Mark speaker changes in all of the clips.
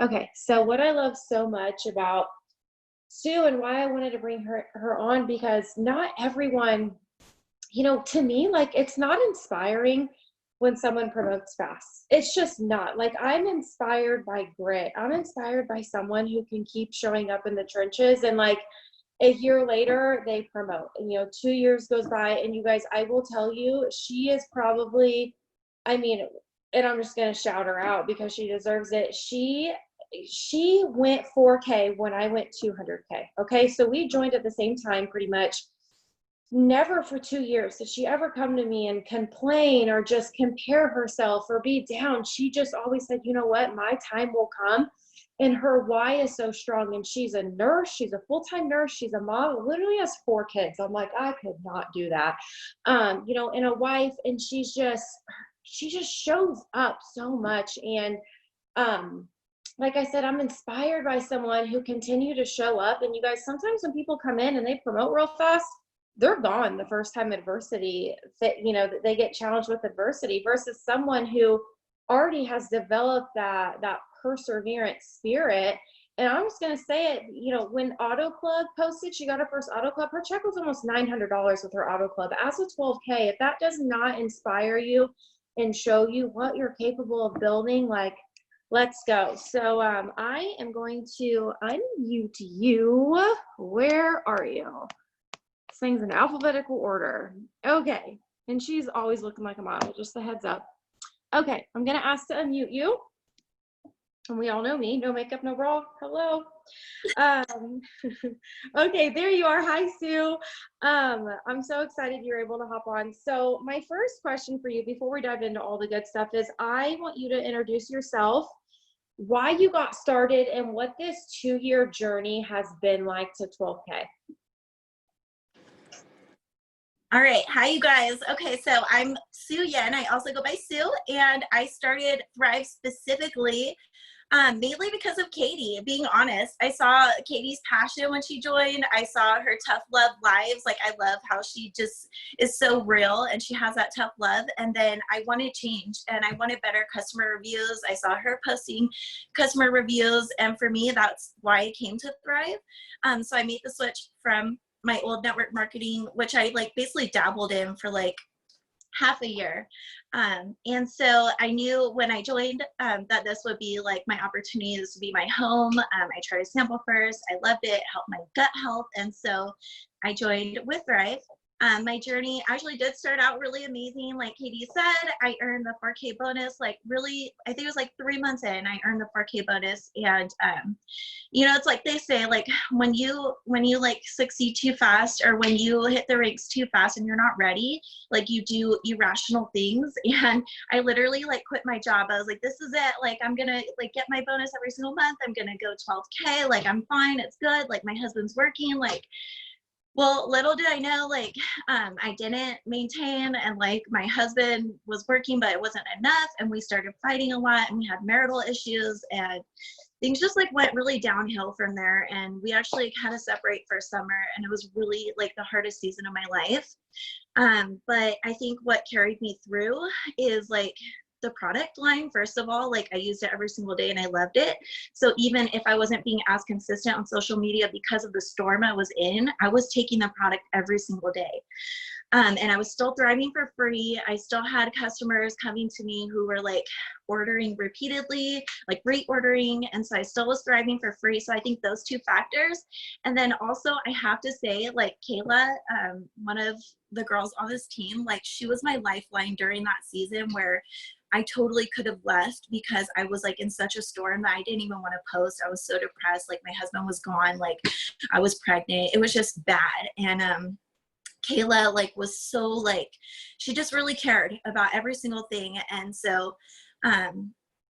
Speaker 1: Okay, so what I love so much about Sue and why I wanted to bring her on, because not everyone, to me, like, it's not inspiring when someone promotes fast. It's just not. Like, I'm inspired by grit. I'm inspired by someone who can keep showing up in the trenches, and like a year later they promote. And 2 years goes by, and you guys, I will tell you, she is probably, I mean, and I'm just gonna shout her out because she deserves it. She went 4K when I went 200K. Okay, so we joined at the same time pretty much. Never for 2 years did she ever come to me and complain or just compare herself or be down. She just always said, you know what, my time will come. And her why is so strong. And she's a nurse. She's a full-time nurse. She's a mom, literally has 4 kids. I'm like, I could not do that. And a wife. And she just shows up so much. And like I said, I'm inspired by someone who continue to show up. And you guys, sometimes when people come in and they promote real fast, they're gone the first time adversity that they get challenged with adversity, versus someone who already has developed that perseverance spirit. And I'm just going to say it, when Auto Club posted, she got her first Auto Club, her check was almost $900 with her Auto Club as a 12K. If that does not inspire you and show you what you're capable of building, like, let's go. So I am going to unmute you. Where are you? Things in alphabetical order. Okay. And she's always looking like a model, just a heads up. Okay, I'm gonna ask to unmute you. And we all know me, no makeup, no bra. Hello. Okay, there you are. Hi, Sue. I'm so excited you're able to hop on. So my first question for you before we dive into all the good stuff is, I want you to introduce yourself, why you got started, and what this 2-year journey has been like to 12K.
Speaker 2: All right. Hi, you guys. Okay, so I'm Su-Yin. I also go by Sue, and I started Thrive specifically mainly because of Katie. Being honest, I saw Katie's passion when she joined. I saw her tough love lives. Like, I love how she just is so real and she has that tough love. And then I wanted change and I wanted better customer reviews. I saw her posting customer reviews, and for me, that's why I came to Thrive. So I made the switch from my old network marketing, which I basically dabbled in for half a year. And so I knew when I joined that this would be my opportunity. This would be my home. I tried to sample first. I loved it, helped my gut health. And so I joined with Thrive. My journey actually did start out really amazing. Like Katie said, I earned the 4K bonus, really, I think it was 3 months in, I earned the 4K bonus. And, it's like they say, when you succeed too fast, or when you hit the ranks too fast and you're not ready, you do irrational things. And I literally quit my job. I was like, this is it. I'm going to get my bonus every single month. I'm going to go 12K. I'm fine. It's good. My husband's working. Well, little did I know, I didn't maintain, and my husband was working, but it wasn't enough. And we started fighting a lot, and we had marital issues, and things just went really downhill from there. And we actually had to separate for summer, and it was really the hardest season of my life. But I think what carried me through is the product line. First of all, I used it every single day and I loved it. So even if I wasn't being as consistent on social media because of the storm I was in, I was taking the product every single day. And I was still thriving for free. I still had customers coming to me who were ordering repeatedly, reordering. And so I still was thriving for free. So I think those two factors. And then also I have to say, Kayla, one of the girls on this team, she was my lifeline during that season where I totally could have left because I was in such a storm that I didn't even want to post. I was so depressed. My husband was gone. I was pregnant. It was just bad. And Kayla was so she just really cared about every single thing. And so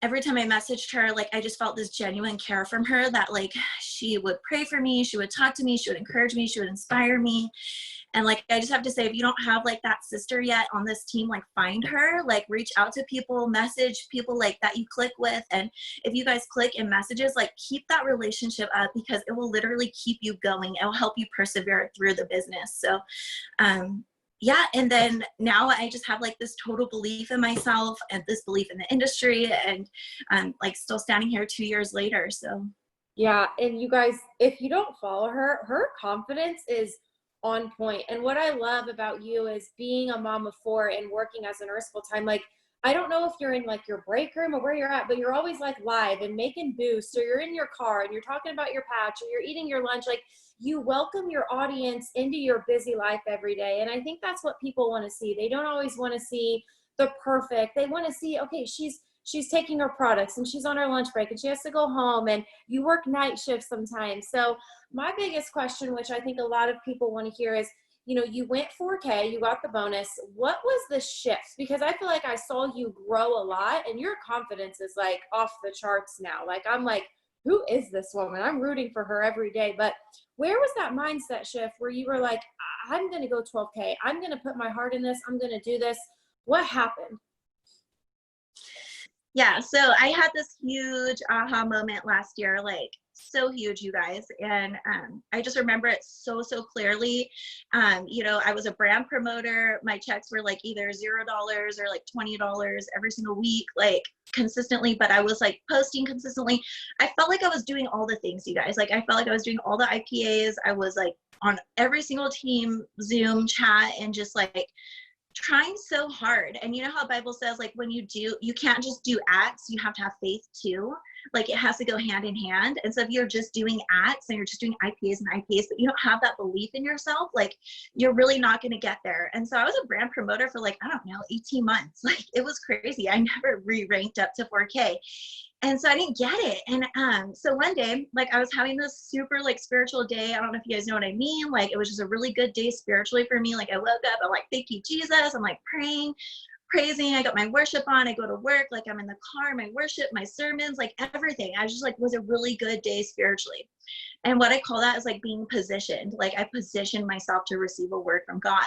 Speaker 2: every time I messaged her, I just felt this genuine care from her that she would pray for me, she would talk to me, she would encourage me, she would inspire me. And I just have to say, if you don't have that sister yet on this team, find her, reach out to people, message people that you click with. And if you guys click in messages, keep that relationship up, because it will literally keep you going. It will help you persevere through the business. So yeah, and then now I just have like this total belief in myself and this belief in the industry, and I'm like still standing here 2 years later. So
Speaker 1: Yeah, and you guys, if you don't follow her, her confidence is on point. And what I love about you is being a mom of four and working as a nurse full time. Like, I don't know if you're in like your break room or where you're at, but you're always like live and making boosts, or you're in your car and you're talking about your patch, or you're eating your lunch. Like, you welcome your audience into your busy life every day. And I think that's what people want to see. They don't always want to see the perfect. They want to see, okay, she's taking her products and she's on her lunch break and she has to go home, and you work night shifts sometimes. So my biggest question, which I think a lot of people want to hear, is, you know, you went 4K, you got the bonus. What was the shift? Because I feel like I saw you grow a lot and your confidence is like off the charts now. Like, I'm like, who is this woman? I'm rooting for her every day. But where was that mindset shift where you were like, I'm going to go 12K. I'm going to put my heart in this. I'm going to do this. What happened?
Speaker 2: yeah, so I had this huge aha moment last year, like so huge, you guys. And I just remember it so, so clearly. You know, I was a brand promoter. My checks were like either $0 or like $20 every single week, like consistently, but I was like posting consistently. I felt like I was doing all the things, you guys. Like, I felt like I was doing all the IPAs. I was like on every single team Zoom chat and just like trying so hard. And you know how Bible says, like, when you do, you can't just do acts, you have to have faith too. Like, it has to go hand in hand. And so if you're just doing acts and you're just doing IPAs and IPAs, but you don't have that belief in yourself, like, you're really not going to get there. And so I was a brand promoter for like, I don't know, 18 months. Like, it was crazy. I never re-ranked up to 4K. And so I didn't get it. And so one day, like, I was having this super like spiritual day. I don't know if you guys know what I mean. Like, it was just a really good day spiritually for me. Like, I woke up, I'm like, thank you, Jesus. I'm like praying, praising. I got my worship on. I go to work. Like, I'm in the car, my worship, my sermons, like everything. I just like was a really good day spiritually. And what I call that is like being positioned. Like, I positioned myself to receive a word from God.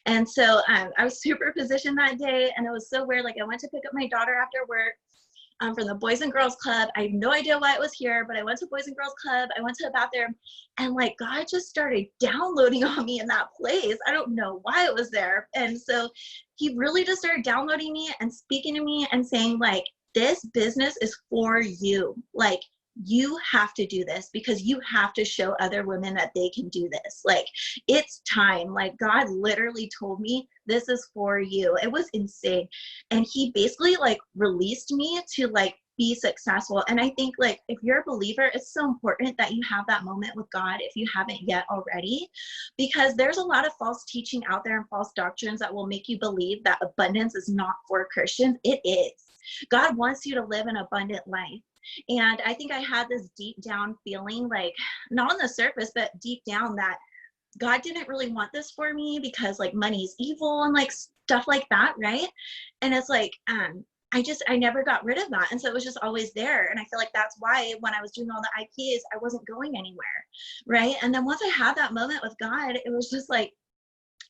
Speaker 2: And so I was super positioned that day. And it was so weird. Like, I went to pick up my daughter after work from the Boys and Girls Club. I have no idea why it was here, but I went to Boys and Girls Club. I went to the bathroom, and like God just started downloading on me in that place. I don't know why it was there. And so he really just started downloading me and speaking to me and saying, like, this business is for you. Like, you have to do this because you have to show other women that they can do this. Like, it's time. Like, God literally told me, this is for you. It was insane. And he basically like released me to like be successful. And I think, like, if you're a believer, it's so important that you have that moment with God if you haven't yet already, because there's a lot of false teaching out there and false doctrines that will make you believe that abundance is not for Christians. It is. God wants you to live an abundant life. And I think I had this deep down feeling, like, not on the surface, but deep down, that God didn't really want this for me because like money's evil and like stuff like that, right? And it's like, I never got rid of that. And so it was just always there. And I feel like that's why when I was doing all the IPs, I wasn't going anywhere, right? And then once I had that moment with God, it was just like,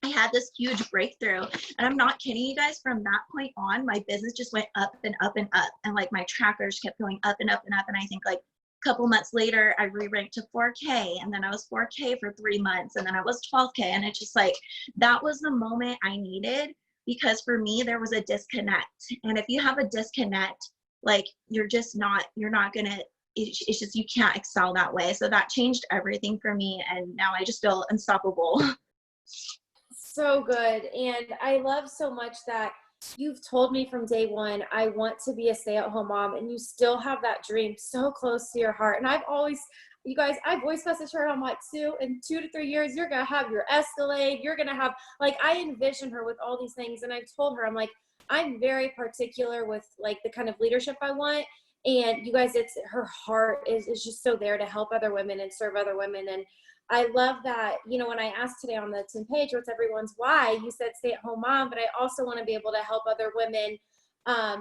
Speaker 2: I had this huge breakthrough. And I'm not kidding you guys, from that point on, my business just went up and up and up. And like my trackers kept going up and up and up. And I think like a couple months later, I re-ranked to 4K. And then I was 4K for 3 months. And then I was 12K. And it's just like, that was the moment I needed, because for me, there was a disconnect. And if you have a disconnect, like, you're not going to, it's just, you can't excel that way. So that changed everything for me. And now I just feel unstoppable.
Speaker 1: So good. And I love so much that you've told me from day one, I want to be a stay-at-home mom, and you still have that dream so close to your heart. And I've always, you guys, I voice messaged her. I'm like, Sue, in 2 to 3 years, you're going to have your Escalade. You're going to have, like, I envision her with all these things. And I've told her, I'm like, I'm very particular with like the kind of leadership I want. And you guys, it's, her heart is just so there to help other women and serve other women. And I love that, you know, when I asked today on the 10 page, what's everyone's why, you said stay at home mom, but I also want to be able to help other women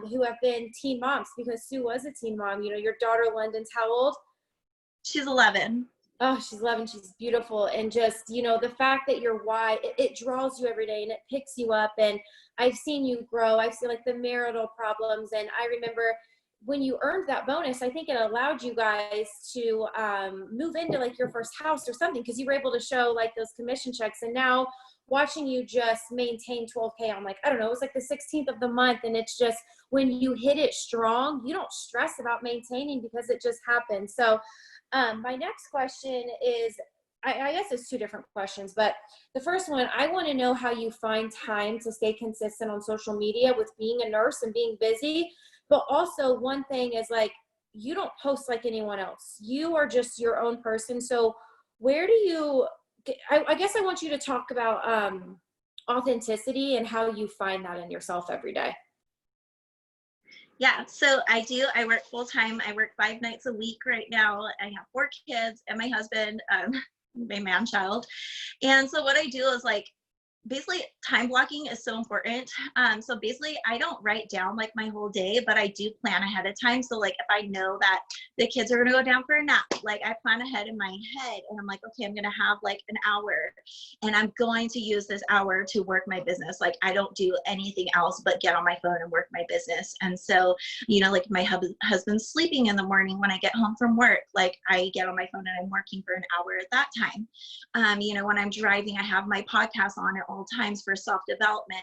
Speaker 1: who have been teen moms, because Sue was a teen mom. You know, your daughter London's how old?
Speaker 2: She's 11.
Speaker 1: Oh, she's 11. She's beautiful. And just, you know, the fact that your why, it draws you every day and it picks you up. And I've seen you grow. I've seen like the marital problems. And I remember when you earned that bonus, I think it allowed you guys to move into like your first house or something, because you were able to show like those commission checks. And now watching you just maintain 12K on like, I don't know, it was like the 16th of the month. And it's just, when you hit it strong, you don't stress about maintaining because it just happens. So my next question is, I guess it's two different questions, but the first one, I want to know how you find time to stay consistent on social media with being a nurse and being busy. But also, one thing is like, you don't post like anyone else. You are just your own person. So where do you, I guess I want you to talk about authenticity and how you find that in yourself every day.
Speaker 2: Yeah, so I work full time. I work 5 nights a week right now. I have 4 kids and my husband, my man child. And so what I do is like, basically time blocking is so important. So basically I don't write down like my whole day, but I do plan ahead of time. So like if I know that the kids are going to go down for a nap, like I plan ahead in my head and I'm like, okay, I'm going to have like an hour and I'm going to use this hour to work my business. Like I don't do anything else but get on my phone and work my business. And so, you know, like my husband's sleeping in the morning when I get home from work, like I get on my phone and I'm working for an hour at that time. You know, when I'm driving, I have my podcast on at all times for self-development.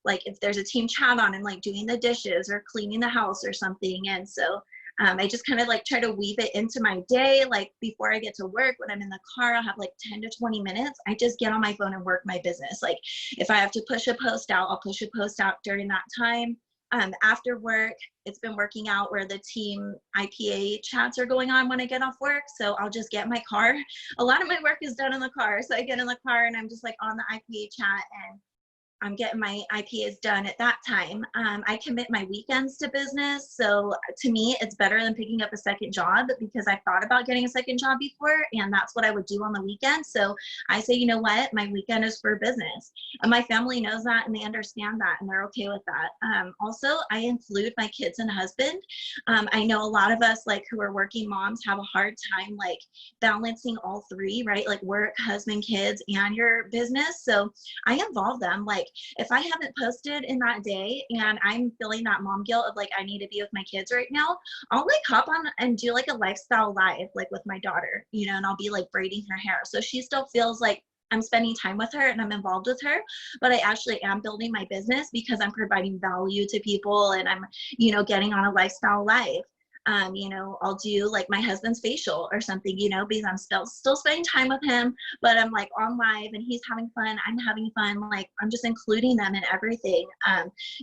Speaker 2: Like if there's a team chat on, I'm like doing the dishes or cleaning the house or something. And so I just kind of like try to weave it into my day. Like before I get to work, when I'm in the car, I'll have like 10 to 20 minutes. I just get on my phone and work my business. Like if I have to push a post out, I'll push a post out during that time. After work, it's been working out where the team IPA chats are going on when I get off work. So I'll just get in my car. A lot of my work is done in the car. So I get in the car and I'm just like on the IPA chat and I'm getting my IPAs done at that time. I commit my weekends to business. So to me, it's better than picking up a second job because I thought about getting a second job before and that's what I would do on the weekend. So I say, you know what, my weekend is for business. And my family knows that and they understand that and they're okay with that. Also, I include my kids and husband. I know a lot of us like who are working moms have a hard time like balancing all three, right? Like work, husband, kids, and your business. So I involve them. Like if I haven't posted in that day and I'm feeling that mom guilt of like, I need to be with my kids right now, I'll like hop on and do like a lifestyle live, like with my daughter, you know, and I'll be like braiding her hair. So she still feels like I'm spending time with her and I'm involved with her, but I actually am building my business because I'm providing value to people and I'm, you know, getting on a lifestyle live. You know, I'll do like my husband's facial or something, you know, because I'm still spending time with him, but I'm like on live and he's having fun. I'm having fun. Like I'm just including them in everything.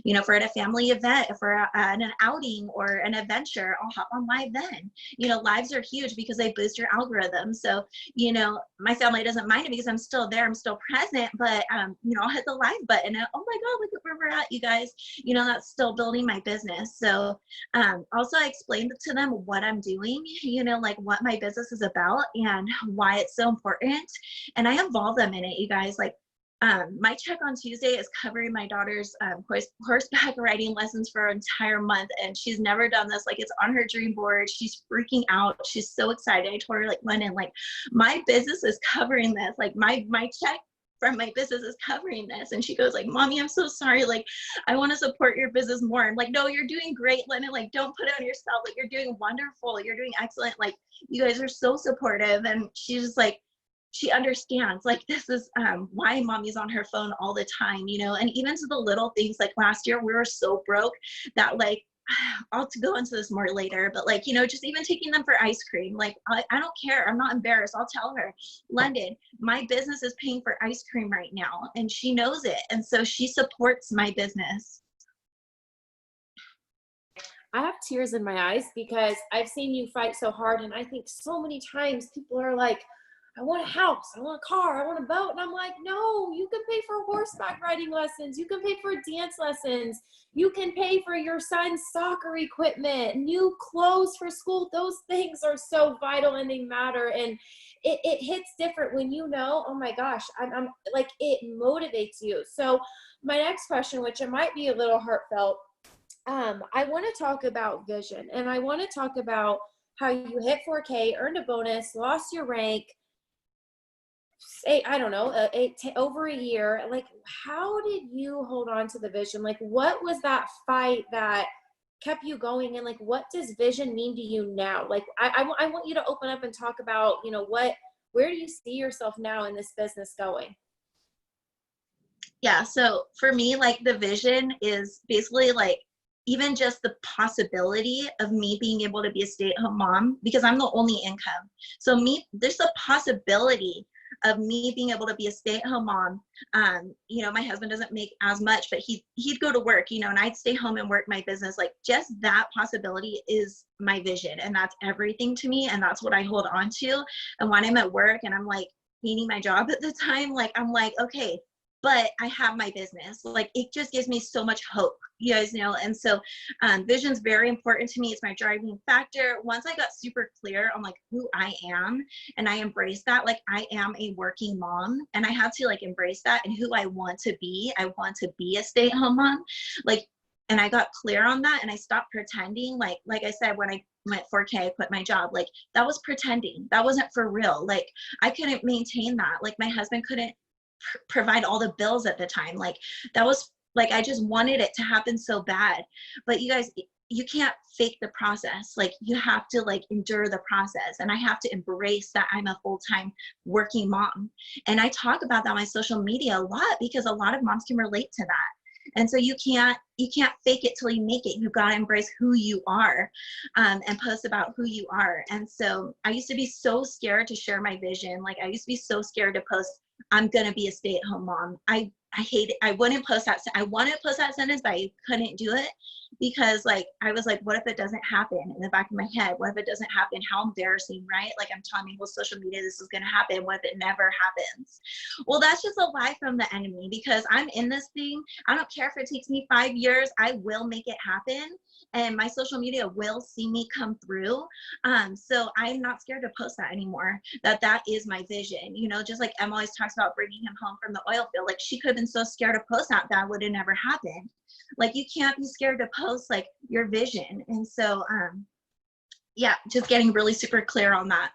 Speaker 2: You know, if we're at a family event, if we're at an outing or an adventure, I'll hop on live then. You know, lives are huge because they boost your algorithm. So, you know, my family doesn't mind it because I'm still there, I'm still present, but you know, I'll hit the live button and oh my God, look at where we're at, you guys. You know, that's still building my business. So also I explained to them what I'm doing, you know, like what my business is about and why it's so important. And I involve them in it, you guys. Like my check on Tuesday is covering my daughter's horseback riding lessons for an entire month. And she's never done this. Like it's on her dream board. She's freaking out. She's so excited. I told her like, Lennon, like my business is covering this. Like my check from my business is covering this. And she goes like, Mommy, I'm so sorry. Like, I want to support your business more. I'm like, no, you're doing great, Lennon. Like, don't put it on yourself. Like, you're doing wonderful. You're doing excellent. Like, you guys are so supportive. And she's just like, she understands like this is why Mommy's on her phone all the time, you know. And even to the little things, like last year we were so broke that like I'll go into this more later, but like, you know, just even taking them for ice cream, like I don't care, I'm not embarrassed. I'll tell her, London, my business is paying for ice cream right now, and she knows it, and so she supports my business.
Speaker 1: I have tears in my eyes because I've seen you fight so hard, and I think so many times people are like, I want a house, I want a car, I want a boat. And I'm like, no, you can pay for horseback riding lessons. You can pay for dance lessons. You can pay for your son's soccer equipment, new clothes for school. Those things are so vital and they matter. And it hits different when you know, oh my gosh, I'm like, it motivates you. So my next question, which it might be a little heartfelt, I want to talk about vision, and I want to talk about how you hit 4K, earned a bonus, lost your rank, I don't know, over a year. Like, how did you hold on to the vision? Like, what was that fight that kept you going, and like, what does vision mean to you now? Like, I want you to open up and talk about, you know, where do you see yourself now in this business going?
Speaker 2: Yeah, so for me, like the vision is basically like even just the possibility of me being able to be a stay-at-home mom, because I'm the only income. So there's a possibility of me being able to be a stay-at-home mom. You know, my husband doesn't make as much, but he'd go to work, you know, and I'd stay home and work my business. Like just that possibility is my vision, and that's everything to me, and that's what I hold on to. And when I'm at work and I'm like hating my job at the time, like I'm like, okay, but I have my business. Like it just gives me so much hope, you guys know. And so vision's very important to me. It's my driving factor. Once I got super clear on like who I am, and I embraced that, like I am a working mom, and I had to like embrace that, and who I want to be. I want to be a stay-at-home mom. Like, and I got clear on that, and I stopped pretending. Like I said, when I went 4K, I quit my job. Like that was pretending. That wasn't for real. Like I couldn't maintain that. Like my husband couldn't provide all the bills at the time. Like that was like, I just wanted it to happen so bad. But you guys, you can't fake the process. Like you have to like endure the process. And I have to embrace that I'm a full-time working mom. And I talk about that on my social media a lot, because a lot of moms can relate to that. And so you can't fake it till you make it. You've got to embrace who you are, and post about who you are. And so I used to be so scared to share my vision. Like I used to be so scared to post, I'm going to be a stay-at-home mom. I hate it. I wouldn't post that. I wanted to post that sentence, but I couldn't do it, because like, I was like, what if it doesn't happen? In the back of my head, what if it doesn't happen? How embarrassing, right? Like I'm telling people social media, this is going to happen. What if it never happens? Well, that's just a lie from the enemy, because I'm in this thing. I don't care if it takes me 5 years, I will make it happen. And my social media will see me come through. So I'm not scared to post that anymore. That is my vision. You know, just like Emma always talks about bringing him home from the oil field. Like she could have been so scared to post that would have never happened. Like you can't be scared to post like your vision. And so, yeah, just getting really super clear on that.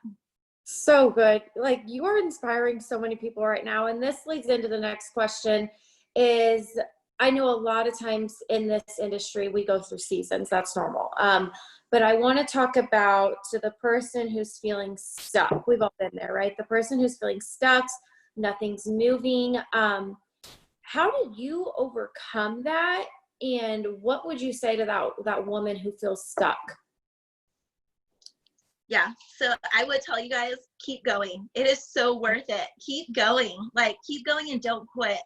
Speaker 1: So good. Like you are inspiring so many people right now. And this leads into the next question is, I know a lot of times in this industry, we go through seasons. That's normal. But I want to talk about to the person who's feeling stuck. We've all been there, right? The person who's feeling stuck, nothing's moving. How did you overcome that? And what would you say to that woman who feels stuck?
Speaker 2: Yeah, so I would tell you guys, keep going. It is so worth it. Keep going. Like, keep going and don't quit.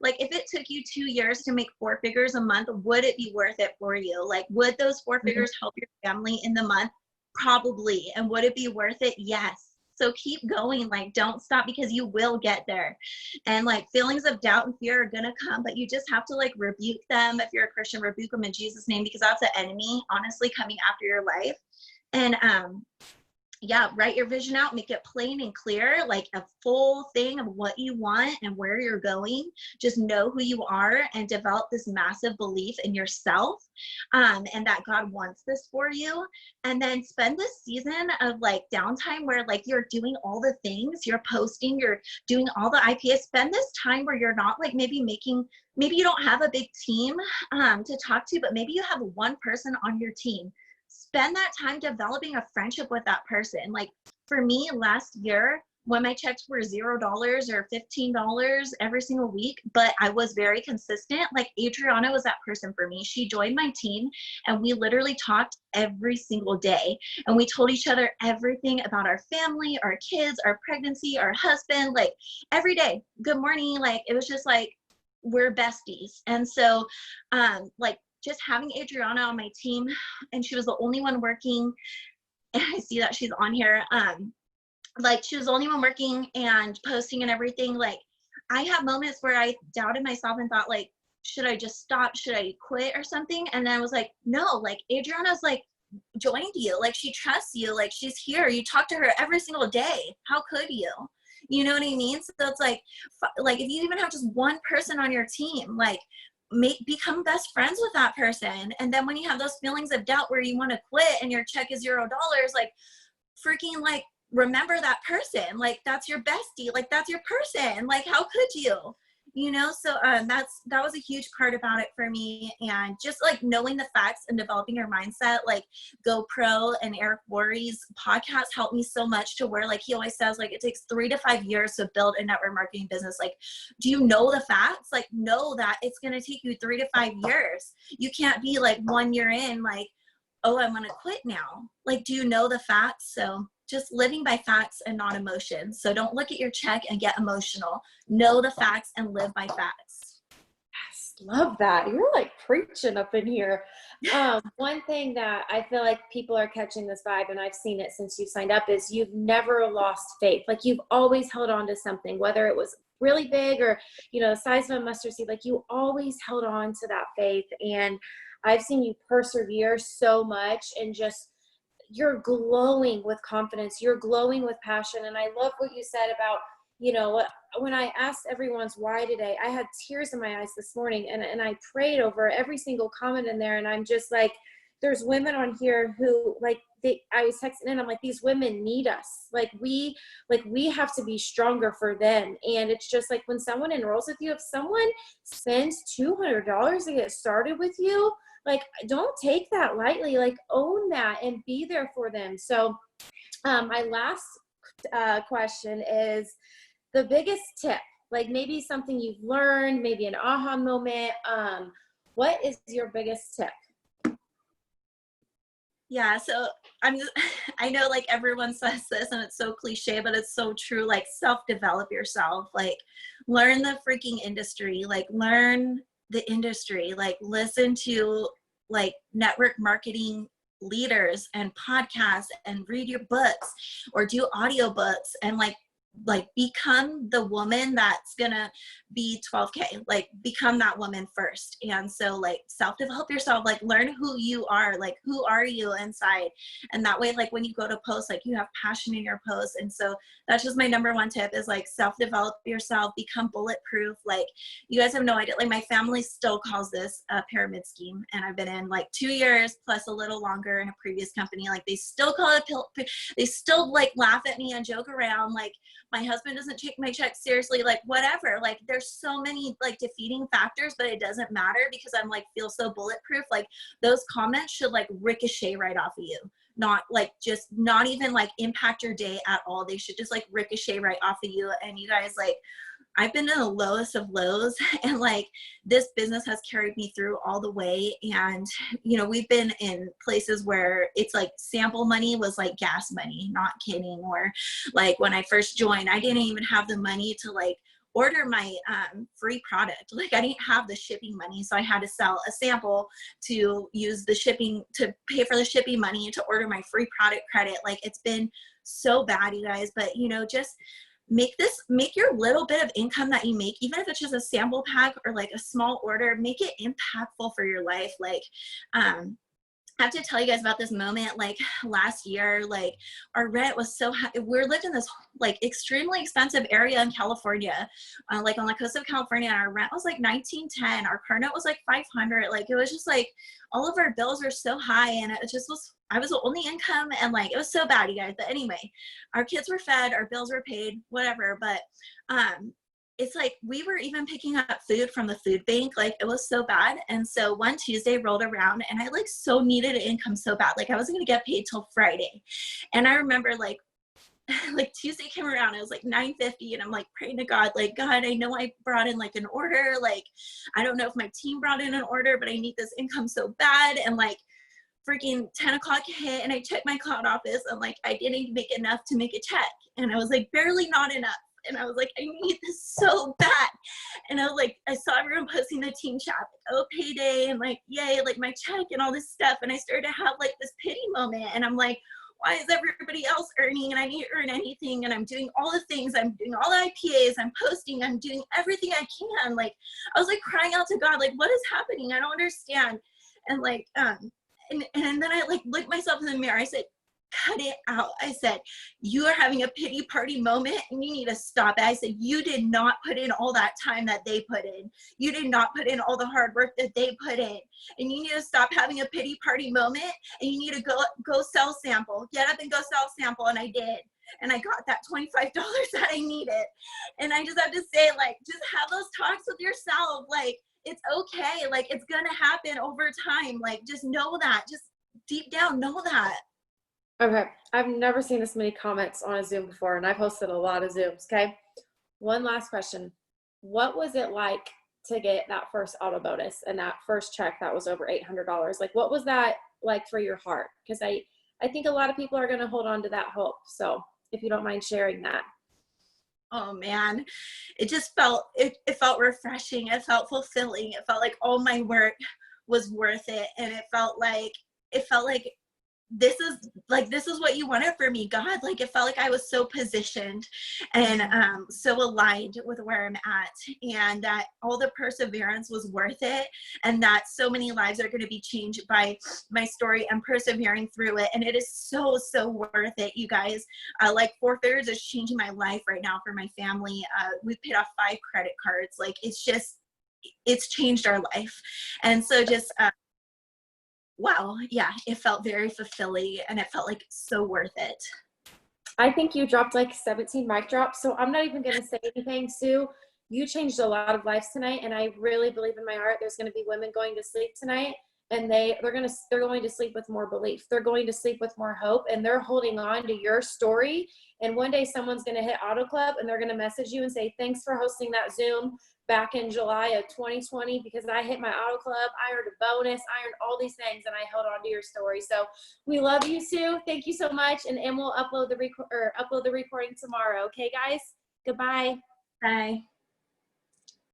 Speaker 2: Like, if it took you 2 years to make 4 figures a month, would it be worth it for you? Like, would those 4 figures help your family in the month? Probably. And would it be worth it? Yes. So keep going. Like, don't stop, because you will get there. And like, feelings of doubt and fear are going to come, but you just have to like rebuke them. If you're a Christian, rebuke them in Jesus' name, because that's the enemy, honestly, coming after your life. And yeah, write your vision out, make it plain and clear, like a full thing of what you want and where you're going. Just know who you are and develop this massive belief in yourself, and that God wants this for you. And then spend this season of like downtime where like you're doing all the things, you're posting, you're doing all the IPS. Spend this time where you're not like maybe you don't have a big team to talk to, but maybe you have one person on your team. Spend that time developing a friendship with that person. Like for me last year, when my checks were $0 or $15 every single week, but I was very consistent, like Adriana was that person for me. She joined my team and we literally talked every single day. And we told each other everything about our family, our kids, our pregnancy, our husband, like every day. Good morning. Like it was just like, we're besties. And so like, just having Adriana on my team, and she was the only one working, and I see that she's on here, like she was the only one working and posting and everything. Like I had moments where I doubted myself and thought like, should I just stop? Should I quit or something? And then I was like, no, like Adriana's like joined you, like she trusts you, like she's here. You talk to her every single day. How could you? You know what I mean? So it's like if you even have just one person on your team, like become best friends with that person. And then when you have those feelings of doubt where you want to quit and your check is $0, like freaking like remember that person. Like that's your bestie, like that's your person. Like how could you? you know. So that was a huge part about it for me. And just like knowing the facts and developing your mindset, like GoPro and Eric Worre's podcast helped me so much, to where like he always says like it takes 3 to 5 years to build a network marketing business. Like, do you know the facts? Like, know that it's going to take you 3 to 5 years. You can't be like 1 year in like, oh, I'm going to quit now. Like, do you know the facts? So just living by facts and not emotions. So don't look at your check and get emotional. Know the facts and live by facts.
Speaker 1: Yes, love that. You're like preaching up in here. One thing that I feel like people are catching this vibe, and I've seen it since you signed up, is you've never lost faith. Like, you've always held on to something, whether it was really big or, you know, the size of a mustard seed. Like, you always held on to that faith. And I've seen you persevere so much, and just, you're glowing with confidence. You're glowing with passion. And I love what you said about, you know, when I asked everyone's why today, I had tears in my eyes this morning, and I prayed over every single comment in there. And I'm just like, there's women on here who like, I was texting in, I'm like, these women need us. Like we have to be stronger for them. And it's just like, when someone enrolls with you, if someone spends $200 to get started with you, like, don't take that lightly. Like, own that and be there for them. So my last question is the biggest tip, like maybe something you've learned, maybe an aha moment. What is your biggest tip?
Speaker 2: Yeah, so I know like everyone says this and it's so cliche, but it's so true. Like, self-develop yourself, like learn the freaking industry, like learn the industry, like listen to like network marketing leaders and podcasts, and read your books or do audiobooks, and like become the woman that's gonna be 12K, like become that woman first. And so like self-develop yourself, like learn who you are, like who are you inside, and that way like when you go to post, like you have passion in your post. And so that's just my number one tip, is like self-develop yourself, become bulletproof. Like, you guys have no idea, like my family still calls this a pyramid scheme, and I've been in like 2 years plus a little longer in a previous company. Like, they still call it they still like laugh at me and joke around, like my husband doesn't take my check seriously, like whatever. Like, there's so many like defeating factors, but it doesn't matter, because I'm like feel so bulletproof. Like, those comments should like ricochet right off of you, not like just not even like impact your day at all. They should just like ricochet right off of you. And you guys, like, I've been in the lowest of lows, and like this business has carried me through all the way. And, you know, we've been in places where it's like sample money was like gas money, not kidding. Or like when I first joined, I didn't even have the money to like order my free product. Like, I didn't have the shipping money. So I had to sell a sample to use the shipping, to pay for the shipping money to order my free product credit. Like, it's been so bad, you guys. But, you know, just make your little bit of income that you make, even if it's just a sample pack or like a small order, make it impactful for your life. Like, I have to tell you guys about this moment. Like, last year, like our rent was so high. We lived in this like extremely expensive area in California, like on the coast of California, and our rent was like $19.10. Our car note was like $500. Like, it was just like all of our bills were so high, and it just was, I was the only income, and like it was so bad, you guys. But anyway, our kids were fed, our bills were paid, whatever. But it's like we were even picking up food from the food bank. Like, it was so bad. And so one Tuesday rolled around, and I like so needed income so bad. Like, I wasn't gonna get paid till Friday. And I remember like Tuesday came around, it was like 9:50, and I'm like praying to God, like, God, I know I brought in like an order. Like, I don't know if my team brought in an order, but I need this income so bad. And like freaking 10 o'clock hit, and I checked my cloud office, and like I didn't make enough to make a check. And I was like, barely not enough. And I was like, I need this so bad. And I was like, I saw everyone posting the team chat, like, oh, payday, and like, yay, like my check and all this stuff. And I started to have like this pity moment. And I'm like, why is everybody else earning and I didn't earn anything? And I'm doing all the things, I'm doing all the IPAs, I'm posting, I'm doing everything I can. Like, I was like crying out to God, like, what is happening? I don't understand. And like, and then I like looked myself in the mirror. I said, cut it out. I said, you are having a pity party moment, and you need to stop it. I said, you did not put in all that time that they put in. You did not put in all the hard work that they put in. And you need to stop having a pity party moment, and you need to go sell sample. Get up and go sell sample. And I did. and I got that $25 that I needed. And I just have to say, like, just have those talks with yourself. Like, it's okay. Like, it's going to happen over time. Like, just know that. Just deep down, know that.
Speaker 1: Okay. I've never seen this many comments on a Zoom before, and I've hosted a lot of Zooms. Okay. One last question. What was it like to get that first auto bonus and that first check that was over $800? Like, what was that like for your heart? Because I think a lot of people are going to hold on to that hope. So if you don't mind sharing that.
Speaker 2: Oh man, it just felt, it felt refreshing. It felt fulfilling. It felt like all my work was worth it. And it felt like this is what you wanted for me, God. Like, it felt like I was so positioned and so aligned with where I'm at, and that all the perseverance was worth it, and that so many lives are going to be changed by my story and persevering through it. And it is so worth it, you guys. Like, 4 figures is changing my life right now for my family. We've paid off 5 credit cards. Like, it's changed our life. And so just wow, yeah, it felt very fulfilling, and it felt like so worth it.
Speaker 1: I think you dropped like 17 mic drops, so I'm not even going to say anything. Sue, you changed a lot of lives tonight, and I really believe in my heart there's going to be women going to sleep tonight, and they're going to sleep with more belief. They're going to sleep with more hope, and they're holding on to your story. And one day someone's going to hit Auto Club, and they're going to message you and say, thanks for hosting that Zoom back in July of 2020, because I hit my Auto Club, I earned a bonus, I earned all these things, and I held on to your story. So we love you, Sue. Thank you so much, and we'll upload the recording tomorrow. Okay, guys? Goodbye.
Speaker 2: Bye.